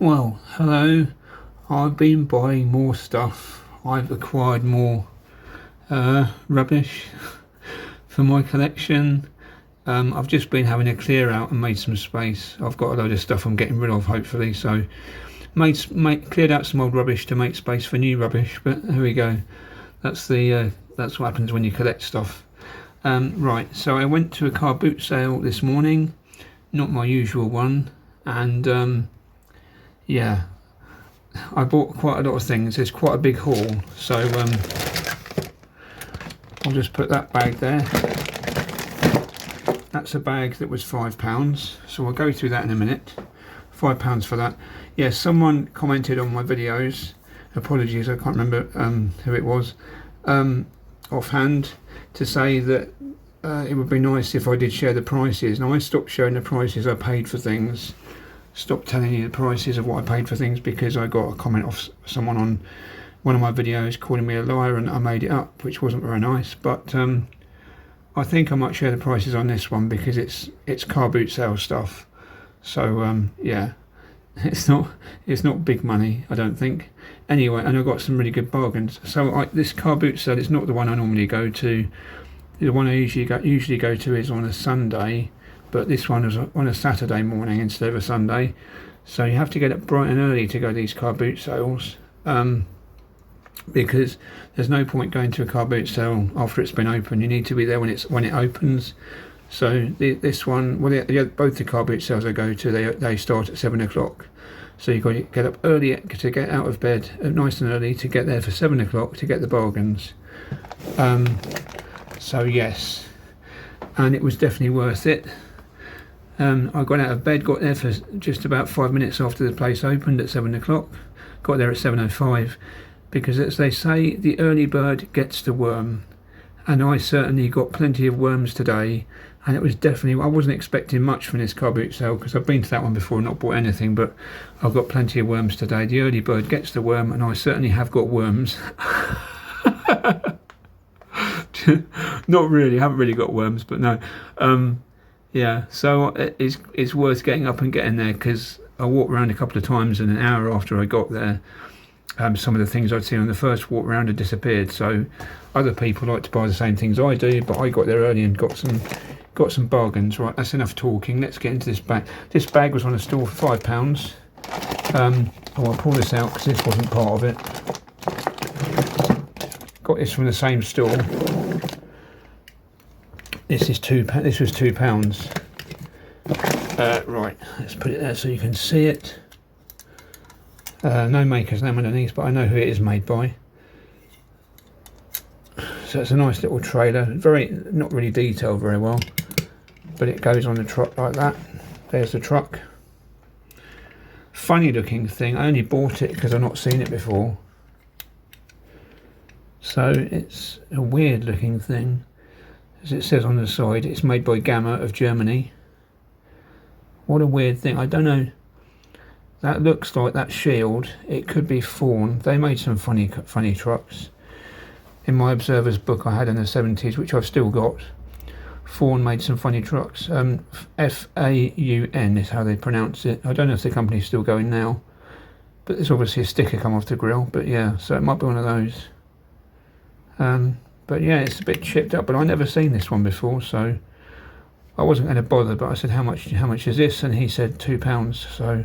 Well, hello. I've been buying more stuff. I've acquired more rubbish for my collection. I've just been having a clear out and made some space. I've got a load of stuff I'm getting rid of, hopefully. So, cleared out some old rubbish to make space for new rubbish. But here we go. That's what happens when you collect stuff. Right. So I went to a car boot sale this morning. Not my usual one, and yeah, I bought quite a lot of things. It's quite a big haul, so I'll just put that bag there. That's a bag that was £5, so I'll go through that in a minute. £5 for that. Yeah, someone commented on my videos, apologies, I can't remember who it was, offhand, to say that it would be nice if I did share the prices. Now, I stopped showing the prices I paid for things. Stop telling you the prices of what I paid for things because I got a comment off someone on one of my videos calling me a liar and I made it up, which wasn't very nice. But I think I might share the prices on this one because it's car boot sale stuff. So yeah, it's not big money, I don't think. Anyway, and I got some really good bargains. So this car boot sale is not the one I normally go to. The one I usually go to is on a Sunday. But this one was on a Saturday morning instead of a Sunday, so you have to get up bright and early to go to these car boot sales, because there's no point going to a car boot sale after it's been open. You need to be there when it opens. So this one, well, both the car boot sales I go to, they start at 7 o'clock. So you've got to get up early to get out of bed, nice and early, to get there for 7 o'clock to get the bargains. So yes, and it was definitely worth it. I got out of bed, got there for just about 5 minutes after the place opened at 7 o'clock. Got there at 7:05 because, as they say, the early bird gets the worm. And I certainly got plenty of worms today. And it was definitely, I wasn't expecting much from this car boot sale because I've been to that one before and not bought anything. But I've got plenty of worms today. The early bird gets the worm, and I certainly have got worms. Not really, I haven't really got worms, but no. Yeah, so it's worth getting up and getting there because I walked around a couple of times, and an hour after I got there, some of the things I'd seen on the first walk around had disappeared. So other people like to buy the same things I do, but I got there early and got some bargains. Right, that's enough talking. Let's get into this bag. This bag was on a store for £5. I'll pull this out because this wasn't part of it. Got this from the same store. This was £2. Right, let's put it there so you can see it. No maker's name underneath, but I know who it is made by. So it's a nice little trailer, not really detailed very well, but it goes on the truck like that. There's the truck. Funny looking thing. I only bought it because I've not seen it before. So it's a weird looking thing. As it says on the side, it's made by Gamma of Germany. What a weird thing. I don't know. That looks like that shield. It could be Fawn. They made some funny trucks. In my Observer's book I had in the 70s, which I've still got, Fawn made some funny trucks. F-A-U-N is how they pronounce it. I don't know if the company's still going now. But there's obviously a sticker come off the grill. But yeah, so it might be one of those. But yeah, it's a bit chipped up, but I've never seen this one before, so I wasn't going to bother. But I said, how much is this? And he said £2. So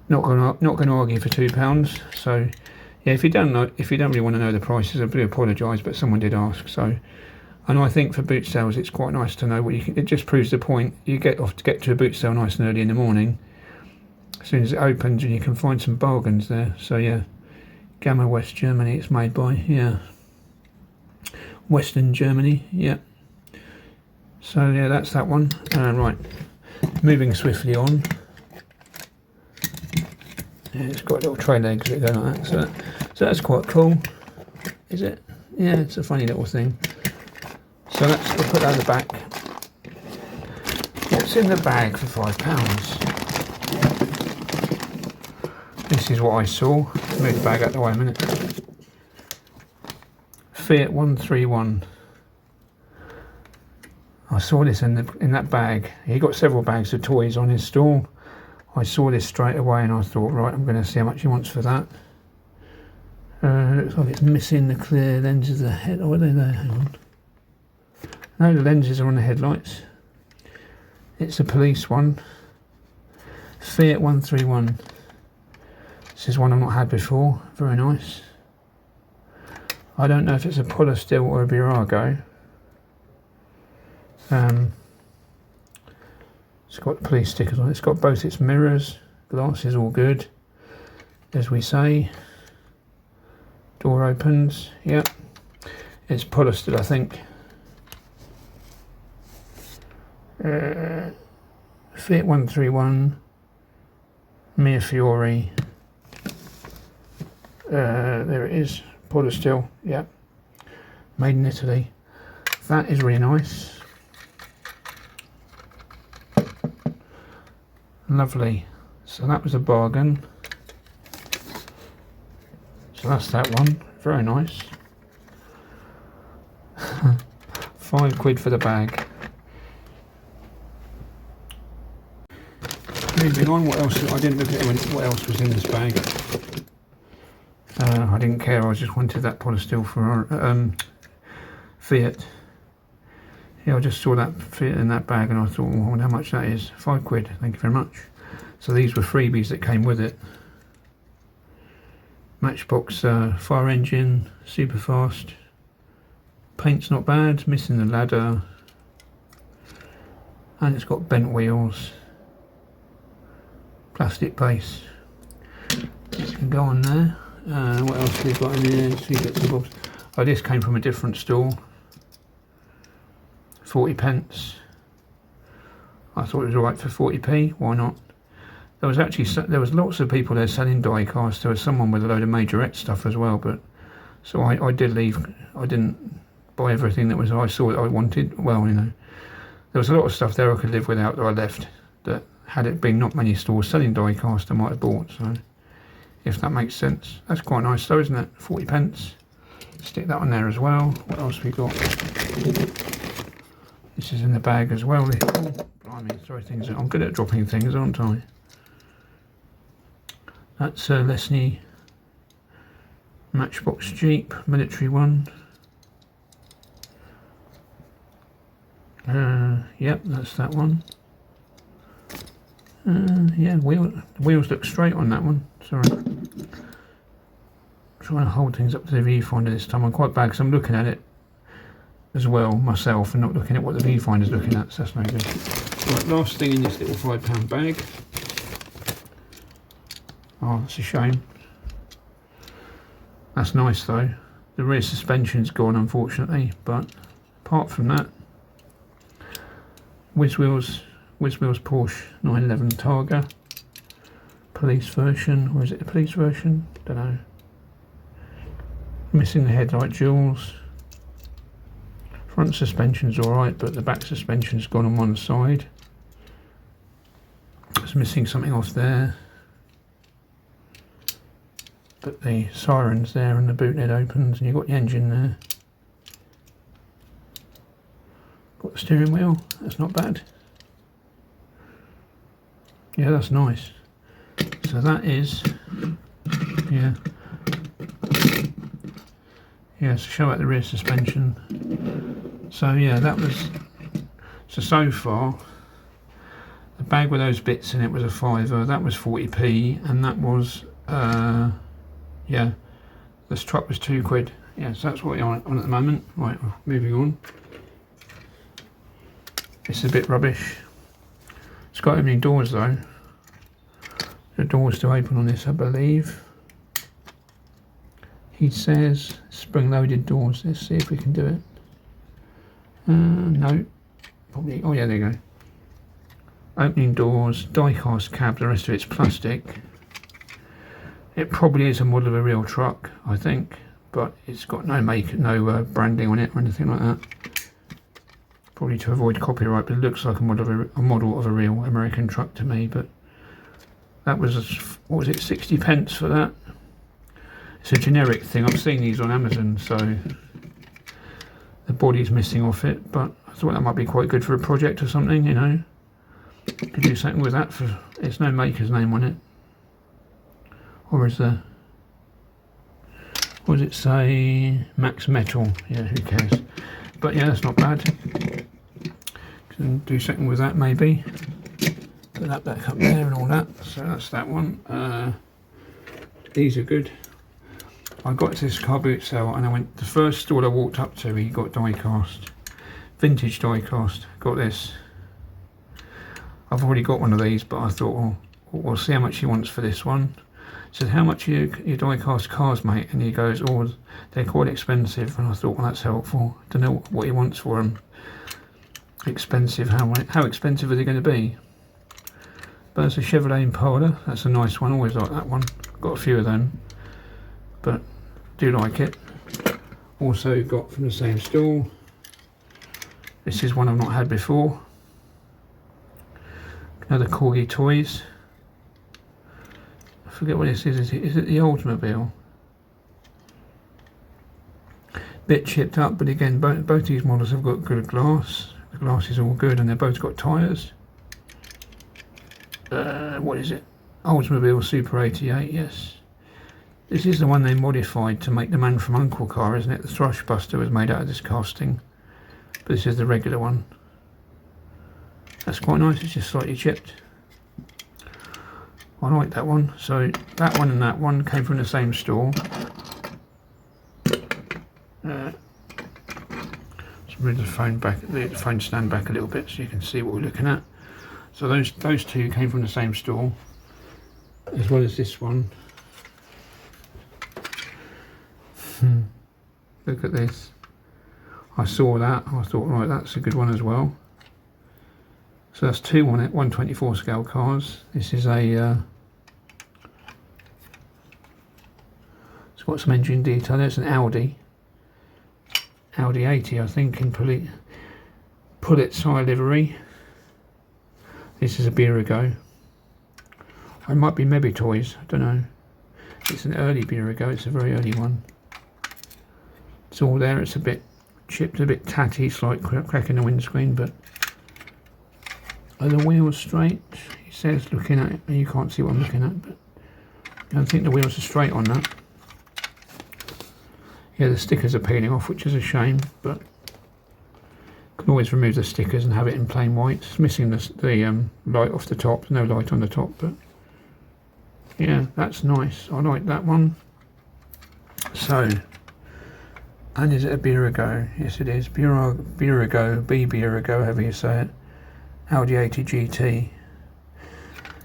not going to argue for £2. So yeah, if you don't really want to know the prices, I do apologise, but someone did ask. So, and I think for boot sales, it's quite nice to know what you can. It just proves the point. You get to a boot sale nice and early in the morning, as soon as it opens, and you can find some bargains there. So yeah, Gamma West Germany. It's made by, yeah. Western Germany, yeah. So yeah, that's that one. Right, moving swiftly on. Yeah, it's got a little trailer exit going like that. So that's quite cool. Is it? Yeah, it's a funny little thing. So we'll put that in the back. What's in the bag for £5? This is what I saw. Move the bag out the way a minute. Fiat 131. I saw this in that bag. He got several bags of toys on his stall. I saw this straight away and I thought, right, I'm going to see how much he wants for that. Looks like it's missing the clear lenses of the head. Oh, are they there? Hang on. No, the lenses are on the headlights. It's a police one. Fiat 131. This is one I've not had before. Very nice. I don't know if it's a Puller Steel or a Virago. It's got police stickers on it. It's got both its mirrors. Glass is all good, as we say. Door opens. Yep. It's Puller Steel, I think. Fiat 131. Mia Fiore. There it is. Puller Steel. Yep. Made in Italy. That is really nice. Lovely. So that was a bargain. So that's that one. Very nice. £5 for the bag. Moving on, what else? I didn't look at what else was in this bag. I didn't care, I just wanted that Puller Steel for Fiat. Yeah, I just saw that Fiat in that bag and I thought, well, I wonder how much that is. £5, thank you very much. So these were freebies that came with it. Matchbox fire engine, super fast. Paint's not bad, missing the ladder. And it's got bent wheels. Plastic base. It can go on there. What else have we got in there? Let's see bits and bobs. Oh, this came from a different store. 40p. I thought it was alright for 40p. Why not? There was actually lots of people there selling diecast. There was someone with a load of majorette stuff as well. But so I did leave. I didn't buy everything that was I saw that I wanted. Well, you know, there was a lot of stuff there I could live without that I left. That had it been not many stores selling diecast, I might have bought. So if that makes sense, that's quite nice though, isn't it? 40p. Stick that on there as well. What else we got? This is in the bag as well. Oh, blimey, throw things. I'm good at dropping things, aren't I? That's a Lesney Matchbox Jeep, military one. Yep, that's that one. Yeah, wheels look straight on that one. Sorry. Trying to hold things up to the viewfinder this time. I'm quite bad because I'm looking at it as well myself and not looking at what the viewfinder's looking at, so that's no good. Right, last thing in this little £5 bag. Oh, that's a shame. That's nice though. The rear suspension's gone unfortunately, but apart from that, Whiz Wheels Porsche 911 Targa. Police version, or is it the police version? Don't know. Missing the headlight jewels. Front suspension's alright, but the back suspension's gone on one side. It's missing something off there. But the siren's there and the boot lid opens and you've got the engine there. Got the steering wheel, that's not bad. Yeah, that's nice. So that is, yeah. Yeah, so show out the rear suspension. So yeah, that was, so far, the bag with those bits in it was a £5, that was 40p, and that was, yeah, this truck was £2. Yeah, so that's what we're on at the moment. Right, moving on. It's a bit rubbish. It's got opening doors though. The door's still open on this, I believe. He says spring-loaded doors. Let's see if we can do it. No, probably. Oh yeah, there you go. Opening doors, die-cast cab. The rest of it's plastic. It probably is a model of a real truck, I think, but it's got no branding on it or anything like that. Probably to avoid copyright, but it looks like a model of a real American truck to me. But that was, what was it, 60p for that? It's a generic thing. I've seen these on Amazon, so the body's missing off it, but I thought that might be quite good for a project or something, you know. Could do something with that. For there's no maker's name on it, or is there? What does it say? Max Metal. Yeah, who cares? But yeah, that's not bad. Can do something with that maybe. Put that back up there and all that. So that's that one. These are good. I got to this car boot sale and I went, the first store I walked up to, he got die-cast. Vintage die-cast. Got this. I've already got one of these, but I thought, well, we'll see how much he wants for this one. Said, how much are your die-cast cars, mate? And he goes, oh, they're quite expensive. And I thought, well, that's helpful. Don't know what he wants for them. Expensive. How expensive are they going to be? But it's a Chevrolet Impala. That's a nice one. Always like that one. Got a few of them, but do like it. Also got from the same store. This is one I've not had before. Another Corgi toys. I forget what this is. Is it the Oldsmobile? Bit chipped up, but again, both these models have got good glass. The glass is all good, and they've both got tyres. What is it? Oldsmobile Super 88, yes. This is the one they modified to make the Man from U.N.C.L.E. car, isn't it? The Thrashbuster was made out of this casting. But this is the regular one. That's quite nice, it's just slightly chipped. I like that one. So that one and that one came from the same store. Let's move the phone stand back a little bit so you can see what we're looking at. So those two came from the same store, as well as this one. Look at this. I saw that. I thought, right, that's a good one as well. So that's two 124 scale cars. This is a. It's got some engine detail. There's an Audi GT, I think, in Pulitzer livery. This is a Birago. It might be Maybe Toys, I don't know. It's an early Birago, it's a very early one. It's all there, it's a bit chipped, a bit tatty, slight crack in the windscreen, but are the wheels straight? He says, looking at it, you can't see what I'm looking at, but I don't think the wheels are straight on that. Yeah, the stickers are peeling off, which is a shame, but can always remove the stickers and have it in plain white. It's missing the light off the top, no light on the top, but yeah, that's nice. I like that one. So, and is it a Birago? Yes, it is. Birago, however you say it. Audi GT.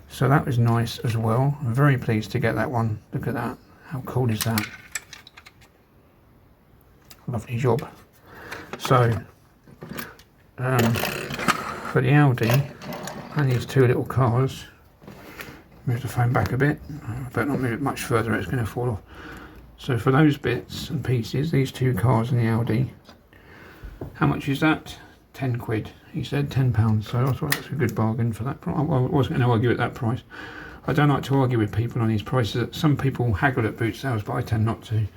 So that was nice as well. I'm very pleased to get that one. Look at that. How cool is that? Lovely job. So, for the Audi and these two little cars, move the phone back a bit. I better not move it much further, it's going to fall off. So for those bits and pieces, these two cars and the Audi, how much is that? 10 quid. He said £10, so I thought that's a good bargain for that price. I wasn't going to argue at that price. I don't like to argue with people on these prices. Some people haggle at boot sales, but I tend not to.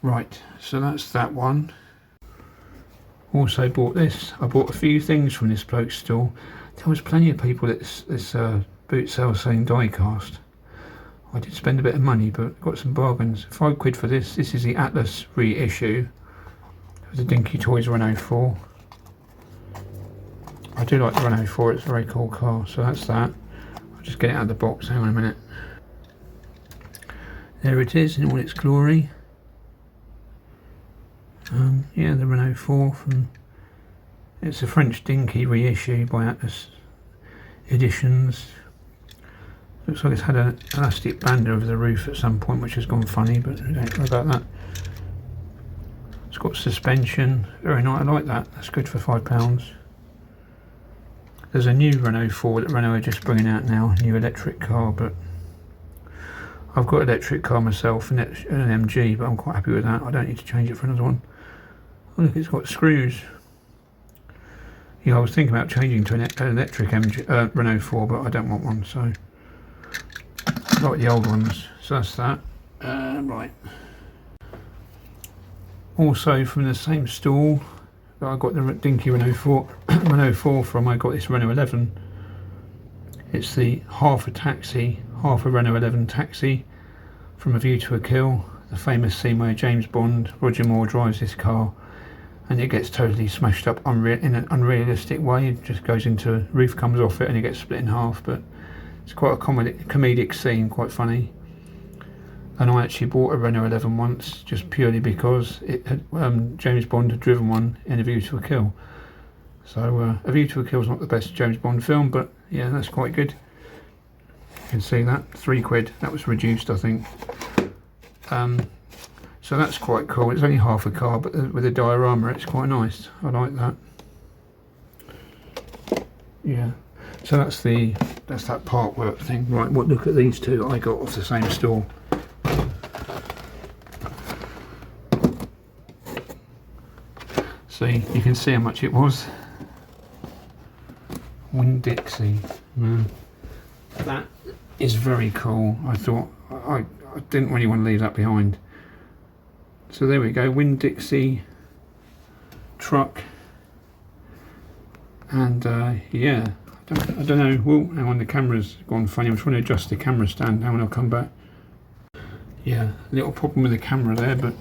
Right, so that's that one. Also bought this. I bought a few things from this bloke's store. There was plenty of people at this boot sale saying die-cast. I did spend a bit of money, but got some bargains. 5 quid for this. This is the Atlas reissue of the Dinky Toys Renault 4. I do like the Renault 4, it's a very cool car, so that's that. I'll just get it out of the box, hang on a minute. There it is in all its glory. Yeah, the Renault 4 it's a French Dinky reissue by Atlas Editions. Looks like it's had an elastic band over the roof at some point, which has gone funny, but I don't know about that. It's got suspension, very nice, I like that, that's good for £5. There's a new Renault 4 that Renault are just bringing out now, a new electric car, but I've got an electric car myself, an MG, but I'm quite happy with that. I don't need to change it for another one. Oh, look, it's got screws. Yeah, I was thinking about changing to an electric Renault 4, but I don't want one, so I like the old ones. So that's that. Right. Also from the same stall that I got the Dinky Renault 4 from, I got this Renault 11. It's the half a taxi, half a Renault 11 taxi from A View to a Kill, the famous scene where James Bond, Roger Moore, drives this car and it gets totally smashed up in an unrealistic way. It just goes into, roof comes off it and it gets split in half, but it's quite a comedic scene, quite funny. And I actually bought a Renault 11 once, just purely because it had, James Bond had driven one in A View to a Kill. So A View to a Kill is not the best James Bond film, but yeah, that's quite good. You can see that, £3. That was reduced, I think. So that's quite cool. It's only half a car, but with a diorama, it's quite nice. I like that. Yeah. So that's that part work thing. Right. Look at these two I got off the same store. See, you can see how much it was. Winn-Dixie. That is very cool. I thought I didn't really want to leave that behind. So there we go, Winn-Dixie truck, and yeah, I don't know. Well, hang on, the camera's gone funny. I'm trying to adjust the camera stand now, and I'll come back. Yeah, little problem with the camera there, but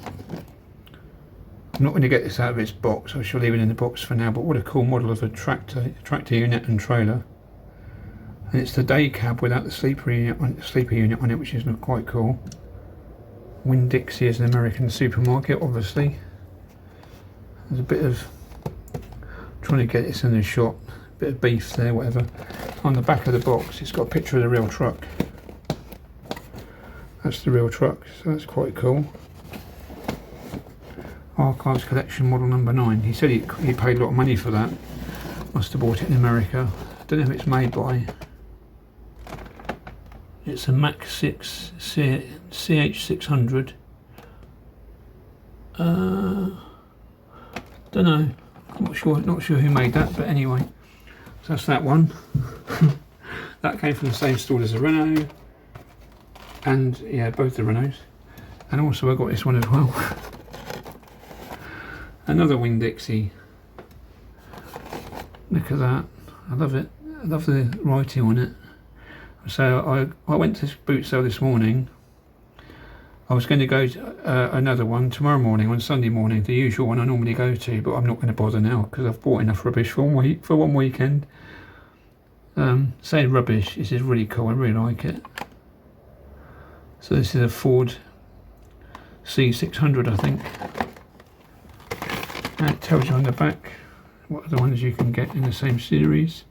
I'm not going to get this out of its box. I shall leave it in the box for now. But what a cool model of a tractor unit and trailer. And it's the day cab without the sleeper unit on it, which is quite cool. Winn-Dixie is an American supermarket, obviously. There's a bit of trying to get this in the shot, bit of beef there, whatever. On the back of the box, it's got a picture of the real truck. That's the real truck, so that's quite cool. Archives Collection Model Number 9. He said he paid a lot of money for that. Must have bought it in America. I don't know if it's made by. It's a Mach 6 CH600. Don't know. Not sure who made that, but anyway. So that's that one. That came from the same store as the Renault. And yeah, both the Renaults. And also I got this one as well. Another Winn-Dixie. Look at that. I love it. I love the writing on it. So I went to this boot sale this morning. I was going to go to another one tomorrow morning, on Sunday morning, the usual one I normally go to, but I'm not going to bother now because I've bought enough rubbish for one weekend. Saying rubbish, this is really cool. I really like it. So this is a Ford C600, I think. And it tells you on the back what are the ones you can get in the same series.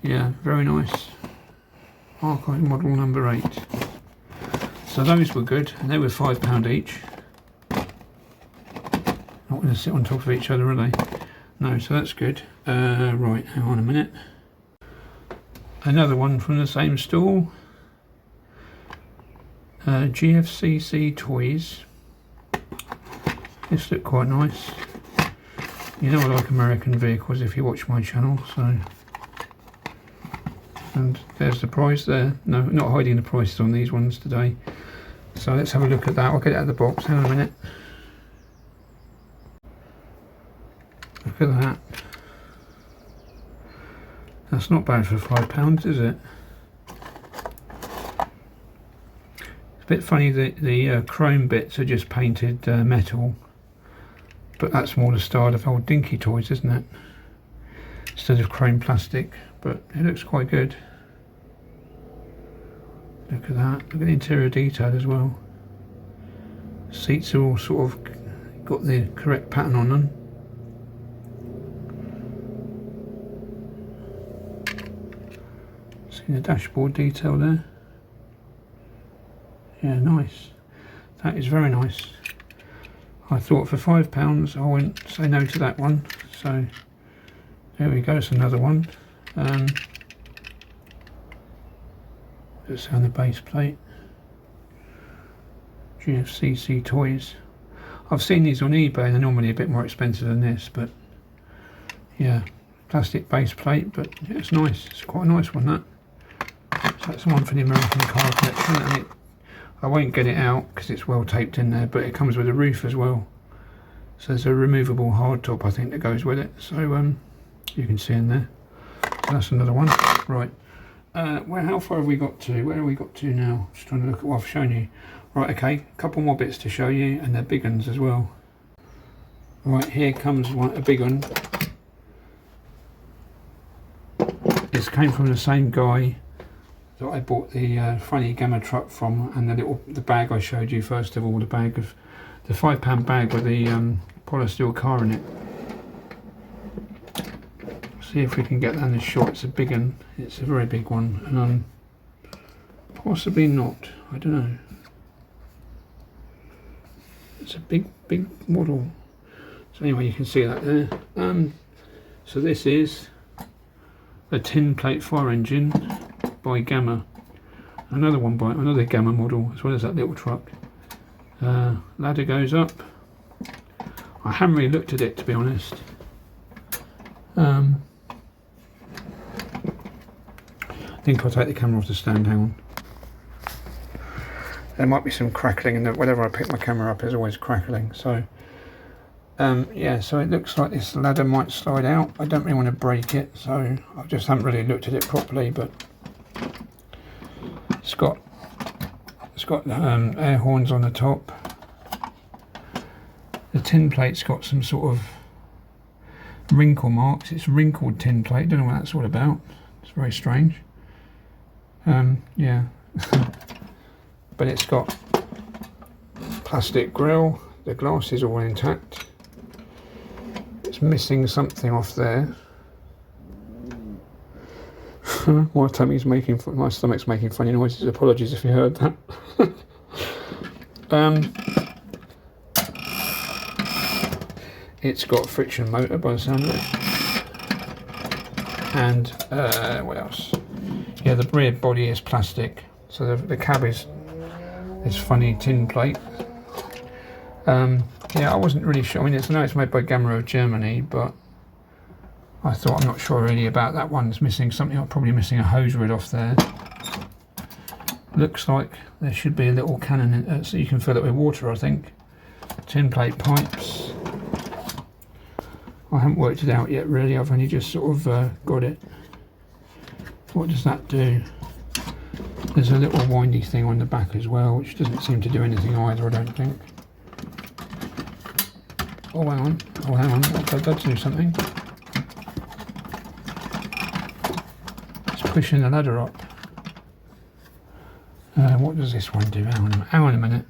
Yeah, very nice. Archive model number 8. So those were good, and they were £5 each. Not going to sit on top of each other, are they? No, so that's good. Right, hang on a minute. Another one from the same store. GFCC Toys. This looked quite nice. You know I like American vehicles if you watch my channel, so. And there's the price there. No, not hiding the prices on these ones today. So let's have a look at that. I'll get it out of the box. Hang on a minute. Look at that. That's not bad for £5, is it? It's a bit funny that the chrome bits are just painted metal. But that's more the style of old Dinky toys, isn't it? Instead of chrome plastic. But it looks quite good. Look at that. Look at the interior detail as well. Seats are all sort of got the correct pattern on them. See the dashboard detail there. Yeah, nice. That is very nice. I thought for £5 I wouldn't say no to that one. So there we go. It's another one. Let's on the base plate. GFCC Toys. I've seen these on eBay and they're normally a bit more expensive than this, but yeah, plastic base plate, but yeah, it's nice. It's quite a nice one, that. So that's one for the American car collection, and I won't get it out because it's well taped in there, but it comes with a roof as well. So there's a removable hardtop, I think, that goes with it. So you can see in there. That's another one. Right. How far have we got to? Where have we got to now? Just trying to look at what I've shown you. Right, okay, a couple more bits to show you, and they're big ones as well. Right, here comes a big one. This came from the same guy that I bought the funny Gamma truck from, and the bag I showed you first of all, the £5 bag with the polystyrene car in it. See if we can get that in the shot. It's a big one. It's a very big one, and possibly not. I don't know. It's a big model. So anyway, you can see that there. So this is a tin plate fire engine by Gamma. Another one by another Gamma model, as well as that little truck. Ladder goes up. I haven't really looked at it, to be honest. I think I'll take the camera off the stand. Hang on. There might be some crackling, and whenever I pick my camera up, there's always crackling. So, yeah. So it looks like this ladder might slide out. I don't really want to break it, so I just haven't really looked at it properly. But it's got air horns on the top. The tin plate's got some sort of wrinkle marks. It's wrinkled tin plate. Don't know what that's all about. It's very strange. Yeah. But it's got plastic grille. The glass is all intact. It's missing something off there. My stomach's making funny noises. Apologies if you heard that. It's got a friction motor by the sound of it. And what else? Yeah, the rear body is plastic. So the cab is this funny tin plate. Yeah, I wasn't really sure. I mean, I know it's made by Gamma of Germany, but I thought, I'm not sure really about that one. It's missing something. I'm probably missing a hose rod off there. Looks like there should be a little cannon in it, so you can fill it with water, I think. Tin plate pipes. I haven't worked it out yet, really. I've only just sort of got it. What does that do? There's a little windy thing on the back as well, which doesn't seem to do anything either, I don't think. Oh, hang on. Oh, hang on. That does do something. It's pushing the ladder up. What does this one do? Hang on a minute.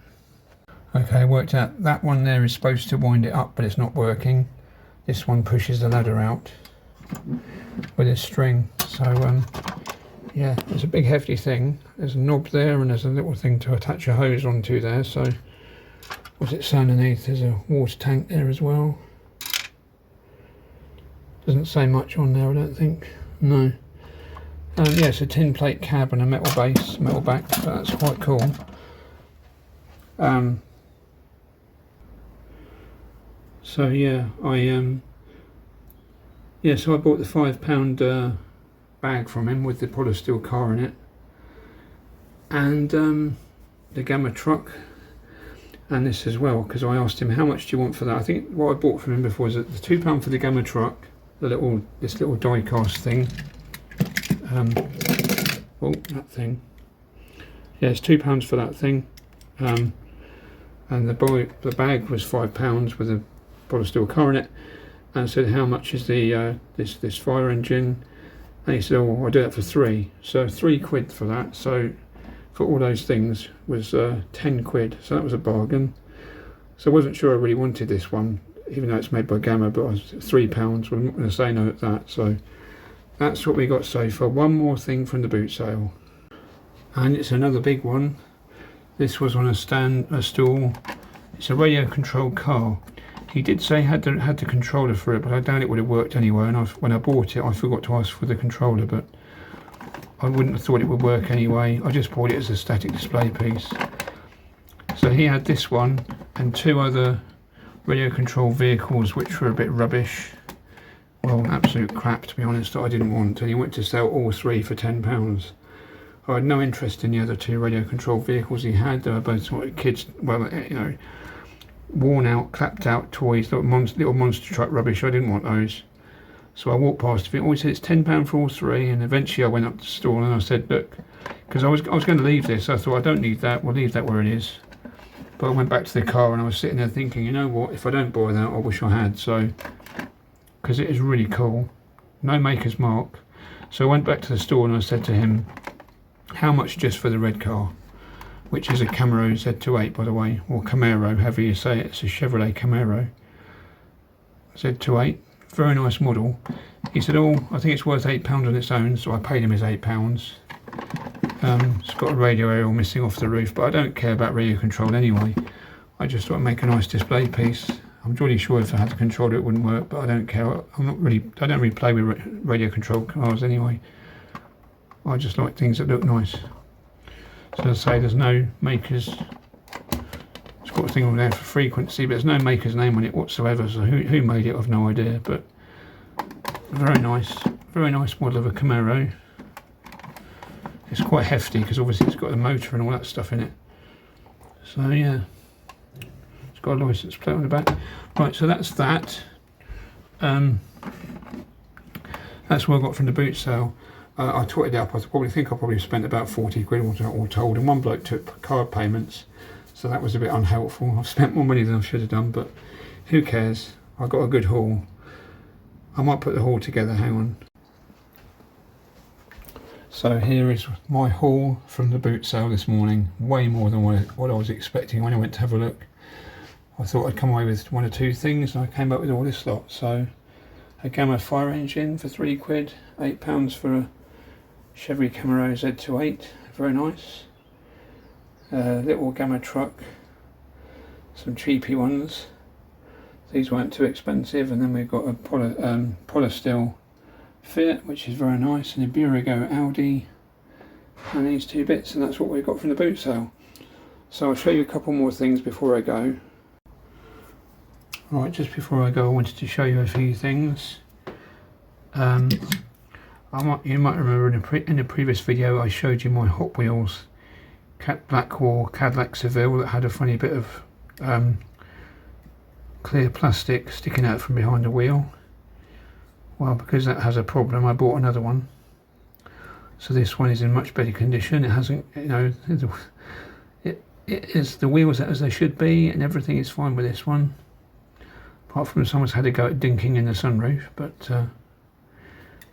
Okay, I worked out that one there is supposed to wind it up, but it's not working. This one pushes the ladder out with a string. So, yeah, it's a big hefty thing. There's a knob there, and there's a little thing to attach a hose onto there. So, what's it say underneath? There's a water tank there as well. Doesn't say much on there, I don't think. No. Yeah, it's a tin plate cab and a metal base, metal back. So that's quite cool. So yeah, so I bought the £5 bag from him with the polystyrene car in it, and the Gamma truck, and this as well, because I asked him how much do you want for that. I think what I bought from him before was the £2 for the Gamma truck, this little die-cast thing. Oh, that thing. Yeah, it's £2 for that thing, and the bag was £5 with a polystyrene car in it. And I said, how much is the this fire engine? And he said, oh, I'll do that for £3. So £3 for that. So for all those things was 10 quid. So that was a bargain. So I wasn't sure I really wanted this one, even though it's made by Gamma, but I was £3. Well, I'm not going to say no at that. So that's what we got so far. One more thing from the boot sale. And it's another big one. This was on a stool. It's a radio controlled car. He did say had the controller for it, but I doubt it would have worked anyway. And when I bought it, I forgot to ask for the controller, but I wouldn't have thought it would work anyway. I just bought it as a static display piece. So he had this one and two other radio controlled vehicles, which were a bit rubbish. Well, absolute crap, to be honest, that I didn't want. And he went to sell all three for £10. I had no interest in the other two radio controlled vehicles he had. They were both sort of kids, well, you know, worn out, clapped out toys, little monster truck rubbish. I didn't want those. So I walked past it. Always said it's £10 for all three, and eventually I went up to the store and I said, look, because I was going to leave this. I thought I don't need that. We'll leave that where it is. But I went back to the car and I was sitting there thinking, you know what? If I don't buy that, I wish I had. So, because it is really cool, no maker's mark. So I went back to the store and I said to him, how much just for the red car, which is a Camaro Z28, by the way, or Camaro, however you say it. It's a Chevrolet Camaro Z28. Very nice model. He said, oh, I think it's worth £8 on its own, so I paid him his £8. It's got a radio aerial missing off the roof, but I don't care about radio control anyway. I just thought I'd make a nice display piece. I'm really sure if I had to control it, it wouldn't work, but I don't care. I don't really play with radio control cars anyway. I just like things that look nice. So as I say, there's no maker's. It's got a thing on there for frequency, but there's no maker's name on it whatsoever. So who made it, I've no idea. But very nice model of a Camaro. It's quite hefty because obviously it's got a motor and all that stuff in it. So yeah, it's got a license plate on the back. Right, so that's that. That's what I got from the boot sale. I totted it up. I probably spent about 40 quid all told, and one bloke took card payments, so that was a bit unhelpful. I've spent more money than I should have done, but who cares? I got a good haul. I might put the haul together, hang on. So here is my haul from the boot sale this morning. Way more than what I was expecting when I went to have a look. I thought I'd come away with one or two things, and I came up with all this lot. So a Gamma fire engine for 3 quid, £8 for a Chevy Camaro Z28, very nice. Little Gamma truck, some cheapy ones. These weren't too expensive, and then we've got a Polysteel Fiat, which is very nice, and a Burigo Audi, and these two bits, and that's what we've got from the boot sale. So I'll show you a couple more things before I go. Right, just before I go, I wanted to show you a few things. You might remember in a previous video I showed you my Hot Wheels Black Wall Cadillac Seville that had a funny bit of clear plastic sticking out from behind the wheel. Well, because that has a problem, I bought another one. So this one is in much better condition. It hasn't, you know, it is the wheels as they should be, and everything is fine with this one. Apart from someone's had a go at dinking in the sunroof, but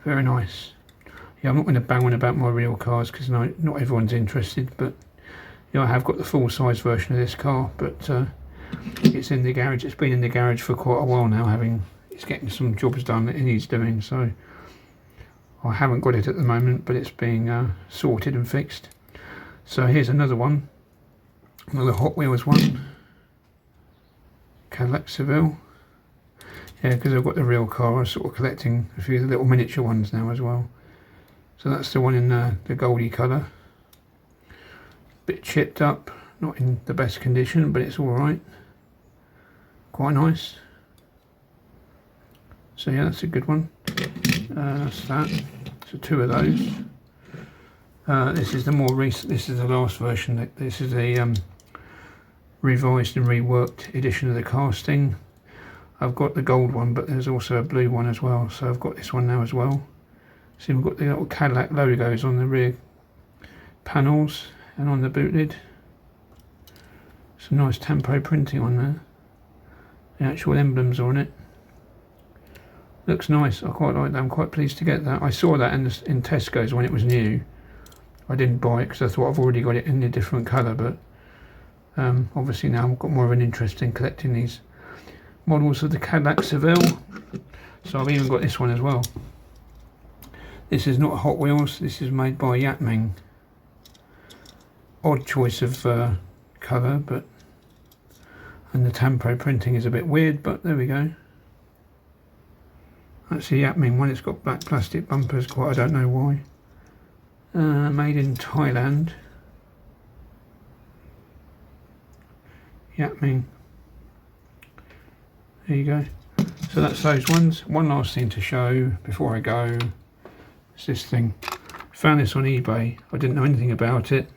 very nice. Yeah, I'm not going to bang on about my real cars because not everyone's interested, but yeah, I have got the full-size version of this car, but it's in the garage. It's been in the garage for quite a while now, it's getting some jobs done that it needs doing, so I haven't got it at the moment, but it's being sorted and fixed. So here's another one, another Hot Wheels one, Cadillac Seville. Yeah, because I've got the real car, I'm sort of collecting a few of the little miniature ones now as well. So that's the one in the goldy colour. Bit chipped up, not in the best condition, but it's alright. Quite nice. So yeah, that's a good one. That's that. So 2 of those. This is the more recent, this is the last version. This is a revised and reworked edition of the casting. I've got the gold one, but there's also a blue one as well, so I've got this one now as well. See, we've got the little Cadillac logos on the rear panels and on the boot lid. Some nice tempo printing on there. The actual emblems are on it. Looks nice, I quite like that, I'm quite pleased to get that. I saw that in Tesco's when it was new. I didn't buy it because I thought I've already got it in a different colour, but obviously now I've got more of an interest in collecting these models of the Cadillac Seville, so I've even got this one as well. This is not Hot Wheels, this is made by Yatming. Odd choice of colour, but and the tempo printing is a bit weird, but there we go. That's the Yatming one. It's got black plastic bumpers, I don't know why. Made in Thailand. Yatming. There you go. So that's those ones. One last thing to show before I go. It's this thing. Found this on eBay. I didn't know anything about it.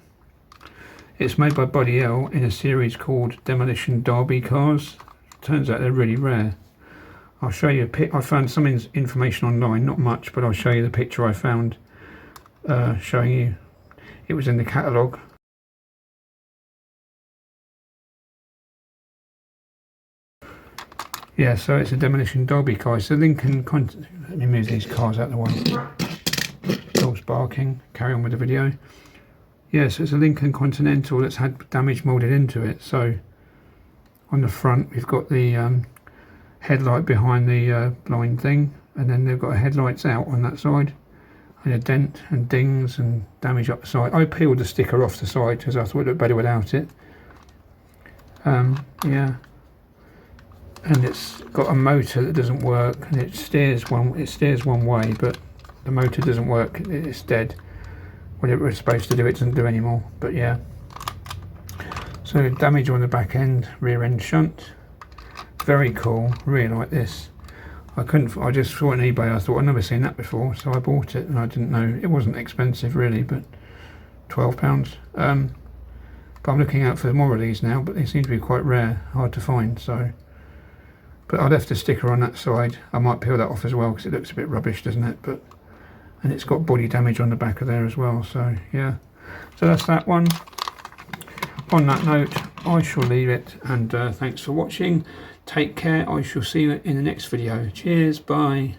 It's made by Buddy L in a series called Demolition Derby cars. Turns out they're really rare. I'll show you I found some information online, not much, but I'll show you the picture I found showing you it was in the catalogue. Yeah, so it's a Demolition Derby car. It's a Lincoln let me move these cars out of the way. Dogs barking. Carry on with the video. Yeah, so it's a Lincoln Continental that's had damage moulded into it. So on the front we've got the headlight behind the blind thing, and then they've got headlights out on that side, and a dent and dings and damage up the side. I peeled the sticker off the side because I thought it looked better without it. Yeah. And it's got a motor that doesn't work, and it steers one way, but the motor doesn't work. It's dead. Whatever it's supposed to do, it doesn't do anymore. But yeah, so damage on the back end, rear end shunt. Very cool. Really like this. I just saw it on eBay. I thought I'd never seen that before, so I bought it, and I didn't know it wasn't expensive really, but £12. But I'm looking out for more of these now, but they seem to be quite rare, hard to find. So. But I left a sticker on that side. I might peel that off as well because it looks a bit rubbish, doesn't it? And it's got body damage on the back of there as well. So yeah, so that's that one. On that note, I shall leave it, and thanks for watching. Take care. I shall see you in the next video. Cheers. Bye.